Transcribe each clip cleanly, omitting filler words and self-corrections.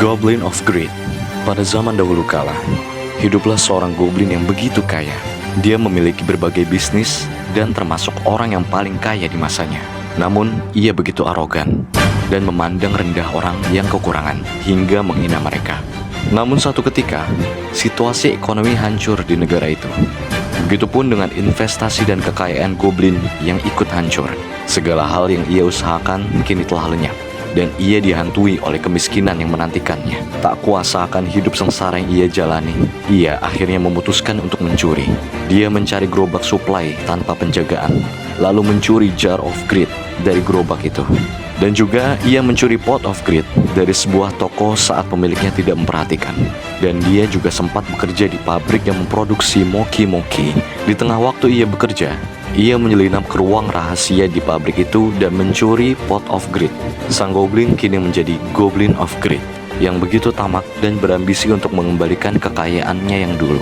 Goblin of Greed. Pada zaman dahulu kala, hiduplah seorang goblin yang begitu kaya. Dia memiliki berbagai bisnis dan termasuk orang yang paling kaya di masanya. Namun, ia begitu arogan dan memandang rendah orang yang kekurangan hingga menghina mereka. Namun suatu ketika, situasi ekonomi hancur di negara itu. Begitupun dengan investasi dan kekayaan goblin yang ikut hancur. Segala hal yang ia usahakan kini telah lenyap, dan ia dihantui oleh kemiskinan yang menantikannya. Tak kuasa akan hidup sengsara yang ia jalani, ia akhirnya memutuskan untuk mencuri. Dia mencari gerobak suplai tanpa penjagaan, lalu mencuri jar of greed dari gerobak itu. Dan juga ia mencuri pot of greed dari sebuah toko saat pemiliknya tidak memperhatikan. Dan dia juga sempat bekerja di pabrik yang memproduksi moki-moki. Di tengah waktu ia bekerja, ia menyelinap ke ruang rahasia di pabrik itu dan mencuri pot of greed. Sang goblin kini menjadi Goblin of Greed yang begitu tamak dan berambisi untuk mengembalikan kekayaannya yang dulu.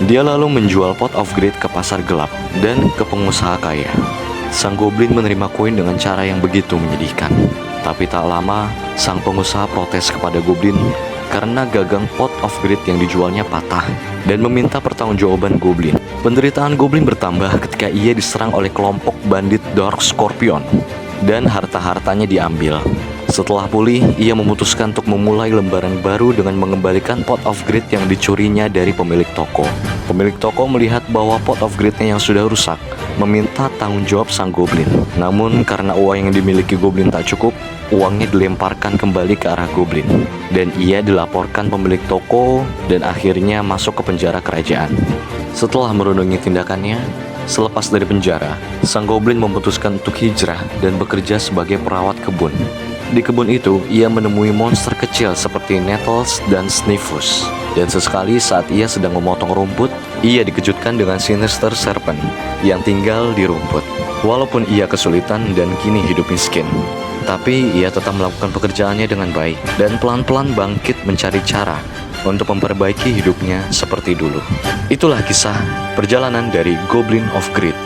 Dia lalu menjual pot of greed ke pasar gelap dan ke pengusaha kaya. Sang goblin menerima koin dengan cara yang begitu menyedihkan. Tapi tak lama, sang pengusaha protes kepada goblin karena gagang pot of greed yang dijualnya patah dan meminta pertanggungjawaban goblin. Penderitaan goblin bertambah ketika ia diserang oleh kelompok bandit Dark Scorpion dan harta-hartanya diambil. Setelah pulih, ia memutuskan untuk memulai lembaran baru dengan mengembalikan pot of greed yang dicurinya dari pemilik toko. Pemilik toko melihat bahwa pot of greednya yang sudah rusak, meminta tanggung jawab sang goblin. Namun karena uang yang dimiliki goblin tak cukup, uangnya dilemparkan kembali ke arah goblin. Dan ia dilaporkan pemilik toko dan akhirnya masuk ke penjara kerajaan. Setelah merundungi tindakannya, selepas dari penjara, sang goblin memutuskan untuk hijrah dan bekerja sebagai perawat kebun. Di kebun itu, ia menemui monster kecil seperti Nettles dan Sniffus. Dan sesekali saat ia sedang memotong rumput, ia dikejutkan dengan Sinister Serpent yang tinggal di rumput. Walaupun ia kesulitan dan kini hidup miskin, tapi ia tetap melakukan pekerjaannya dengan baik dan pelan-pelan bangkit mencari cara untuk memperbaiki hidupnya seperti dulu. Itulah kisah perjalanan dari Goblin of Greed.